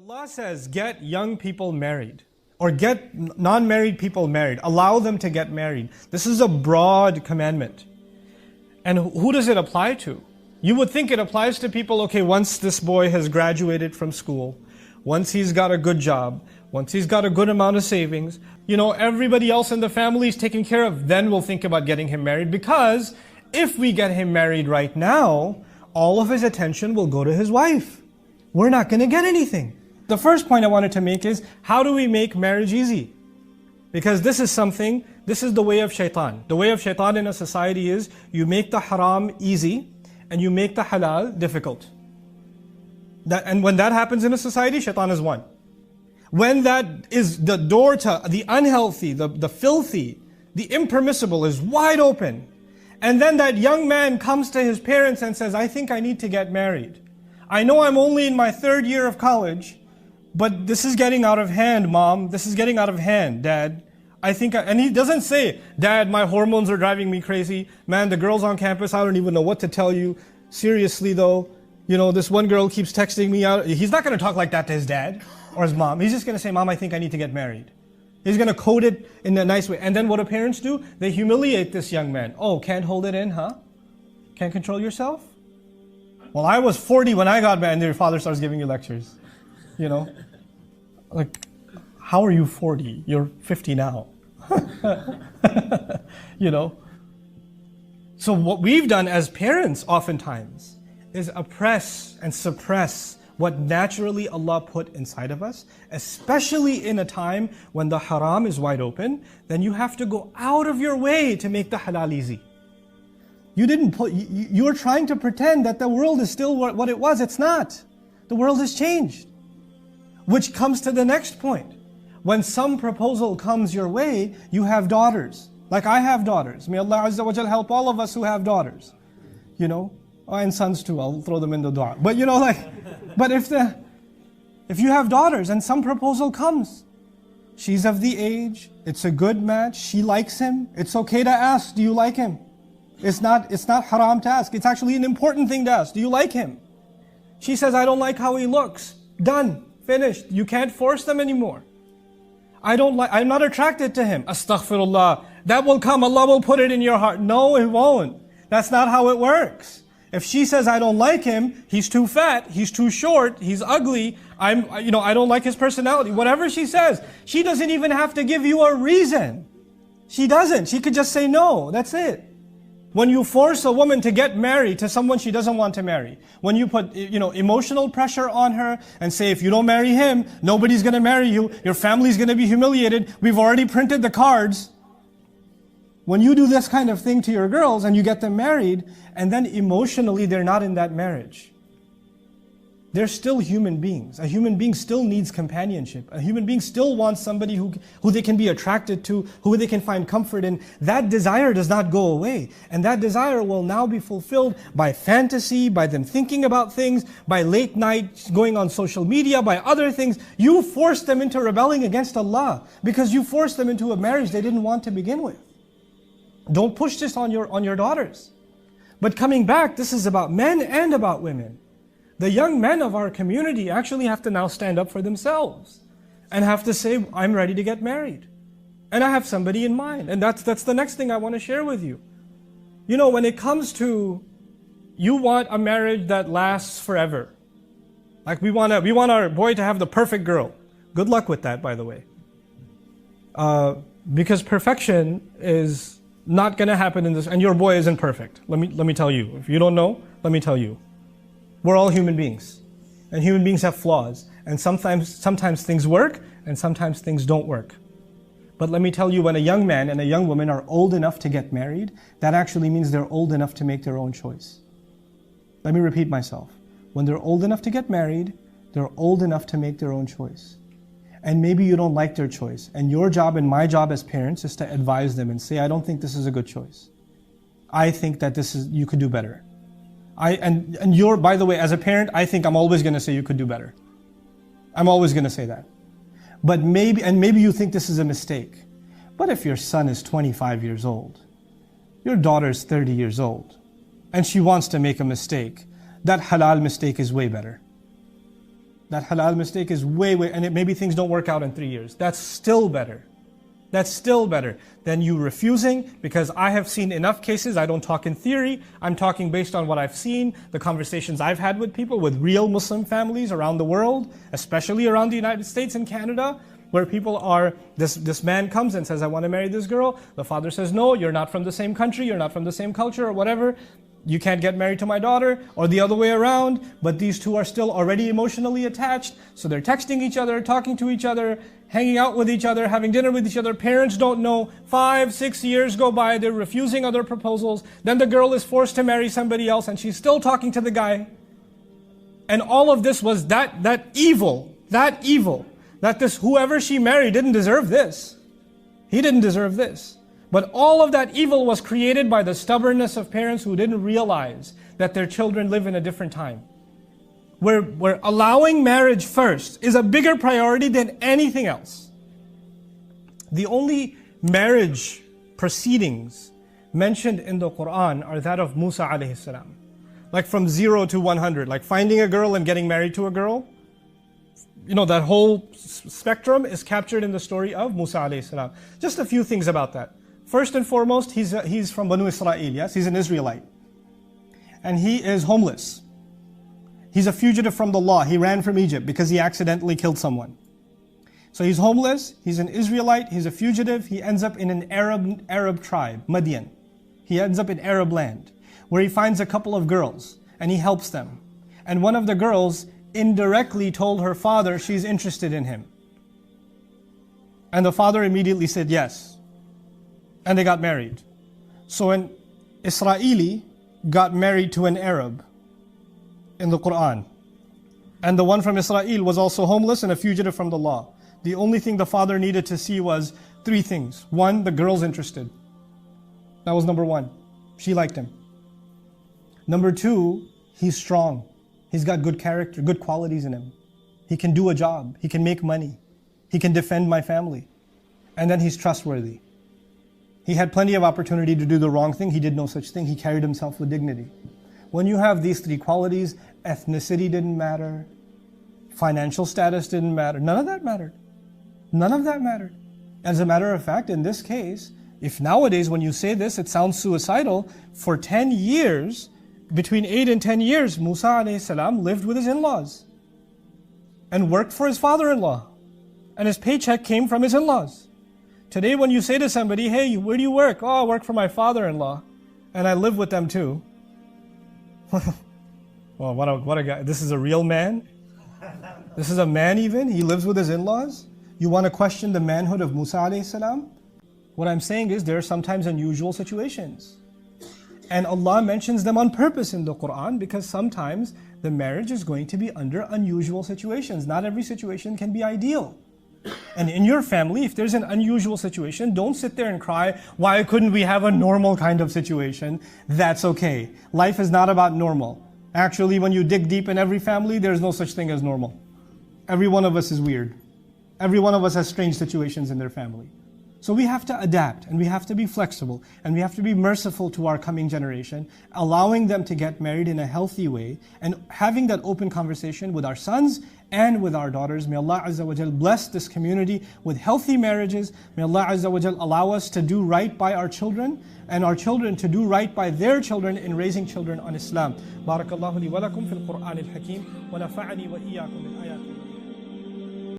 Allah says, get young people married, or get non-married people married. Allow them to get married. This is a broad commandment. And who does it apply to? You would think it applies to people, okay, once this boy has graduated from school, once he's got a good job, once he's got a good amount of savings, everybody else in the family is taken care of, then we'll think about getting him married. Because if we get him married right now, all of his attention will go to his wife. We're not going to get anything. The first point I wanted to make is, how do we make marriage easy? Because this is the way of shaitan. The way of shaitan in a society is, you make the haram easy, and you make the halal difficult. And when that happens in a society, shaitan has won. When that is the door to the unhealthy, the filthy, the impermissible is wide open, and then that young man comes to his parents and says, I think I need to get married. I know I'm only in my 3rd year of college, but this is getting out of hand, Mom. This is getting out of hand, Dad. And he doesn't say, Dad, my hormones are driving me crazy. Man, the girls on campus, I don't even know what to tell you. Seriously though, this one girl keeps texting me out. He's not going to talk like that to his dad or his mom. He's just going to say, Mom, I think I need to get married. He's going to code it in a nice way. And then what do parents do? They humiliate this young man. Oh, can't hold it in, huh? Can't control yourself? Well, I was 40 when I got married, and your father starts giving you lectures. Like, how are you 40? You're 50 now. So what we've done as parents oftentimes is oppress and suppress what naturally Allah put inside of us, especially in a time when the haram is wide open. Then you have to go out of your way to make the halal easy. You're trying to pretend that the world is still what it was. It's not. The world has changed. Which comes to the next point. When some proposal comes your way, you have daughters. Like I have daughters. May Allah Azza wa Jal help all of us who have daughters. And sons too, I'll throw them in the dua. But but if you have daughters and some proposal comes, she's of the age, it's a good match, she likes him, it's okay to ask, do you like him? It's not haram to ask, it's actually an important thing to ask, do you like him? She says, I don't like how he looks. Done, finished. You can't force them anymore. I'm not attracted to him. Astaghfirullah. That will come, Allah will put it in your heart. No, it won't. That's not how it works. If she says, I don't like him, he's too fat, he's too short, he's ugly, I don't like his personality, whatever she says, she doesn't even have to give you a reason. She doesn't. She could just say no. That's it. When you force a woman to get married to someone she doesn't want to marry, when you put, emotional pressure on her and say, if you don't marry him, nobody's going to marry you, your family's going to be humiliated, we've already printed the cards. When you do this kind of thing to your girls and you get them married, and then emotionally they're not in that marriage, they're still human beings. A human being still needs companionship. A human being still wants somebody who they can be attracted to, who they can find comfort in. That desire does not go away. And that desire will now be fulfilled by fantasy, by them thinking about things, by late night going on social media, by other things. You forced them into rebelling against Allah because you forced them into a marriage they didn't want to begin with. Don't push this on your daughters. But coming back, this is about men and about women. The young men of our community actually have to now stand up for themselves and have to say, I'm ready to get married. And I have somebody in mind. And that's the next thing I want to share with you. When it comes to, you want a marriage that lasts forever. Like we want our boy to have the perfect girl. Good luck with that, by the way. Because perfection is not going to happen in this, and your boy isn't perfect. Let me tell you. If you don't know, let me tell you. We're all human beings, and human beings have flaws, and sometimes things work, and sometimes things don't work. But let me tell you, when a young man and a young woman are old enough to get married, that actually means they're old enough to make their own choice. Let me repeat myself. When they're old enough to get married, they're old enough to make their own choice. And maybe you don't like their choice, and your job and my job as parents is to advise them and say, I don't think this is a good choice. I think that you could do better. By the way, as a parent, I think I'm always going to say you could do better. I'm always going to say that. But maybe you think this is a mistake. But if your son is 25 years old, your daughter is 30 years old, and she wants to make a mistake, that halal mistake is way better. That halal mistake is and maybe things don't work out in 3 years. That's still better. That's still better than you refusing, because I have seen enough cases. I don't talk in theory. I'm talking based on what I've seen, the conversations I've had with people, with real Muslim families around the world, especially around the United States and Canada, where people are, this man comes and says, I want to marry this girl. The father says, no, you're not from the same country, you're not from the same culture, or whatever. You can't get married to my daughter, or the other way around. But these two are still already emotionally attached. So they're texting each other, talking to each other, hanging out with each other, having dinner with each other. Parents don't know. 5, 6 years go by, they're refusing other proposals. Then the girl is forced to marry somebody else, and she's still talking to the guy. And all of this was that evil, that this whoever she married didn't deserve this. He didn't deserve this. But all of that evil was created by the stubbornness of parents who didn't realize that their children live in a different time. Where allowing marriage first is a bigger priority than anything else. The only marriage proceedings mentioned in the Quran are that of Musa alayhi salam. Like from 0 to 100, like finding a girl and getting married to a girl. You know, that whole spectrum is captured in the story of Musa alayhi salam. Just a few things about that. First and foremost, he's from Banu Israel, yes? He's an Israelite. And he is homeless. He's a fugitive from the law. He ran from Egypt because he accidentally killed someone. So he's homeless, he's an Israelite, he's a fugitive, he ends up in an Arab tribe, Madian. He ends up in Arab land, where he finds a couple of girls, and he helps them. And one of the girls indirectly told her father she's interested in him. And the father immediately said yes. And they got married. So an Israeli got married to an Arab in the Quran. And the one from Israel was also homeless and a fugitive from the law. The only thing the father needed to see was 3 things. 1, the girl's interested. That was number 1. She liked him. Number 2, he's strong. He's got good character, good qualities in him. He can do a job. He can make money. He can defend my family. And then he's trustworthy. He had plenty of opportunity to do the wrong thing. He did no such thing. He carried himself with dignity. When you have these 3 qualities, ethnicity didn't matter, financial status didn't matter. None of that mattered. None of that mattered. As a matter of fact, in this case, if nowadays when you say this, it sounds suicidal, for 10 years, between 8 and 10 years, Musa alayhi salam lived with his in-laws and worked for his father-in-law. And his paycheck came from his in-laws. Today when you say to somebody, hey, where do you work? Oh, I work for my father-in-law, and I live with them too. Well, what a guy. This is a real man? This is a man even? He lives with his in-laws? You want to question the manhood of Musa alayhi salam? What I'm saying is there are sometimes unusual situations. And Allah mentions them on purpose in the Quran because sometimes the marriage is going to be under unusual situations. Not every situation can be ideal. And in your family, if there's an unusual situation, don't sit there and cry, why couldn't we have a normal kind of situation? That's okay. Life is not about normal. Actually, when you dig deep in every family, there's no such thing as normal. Every one of us is weird. Every one of us has strange situations in their family. So we have to adapt, and we have to be flexible, and we have to be merciful to our coming generation, allowing them to get married in a healthy way, and having that open conversation with our sons and with our daughters. May Allah Azza wa Jal bless this community with healthy marriages. May Allah Azza wa Jal allow us to do right by our children, and our children to do right by their children in raising children on Islam. Barakallahu li wa lakum fil Qur'an al-Hakim, wa nafa'ani wa iyyakum bil ayati.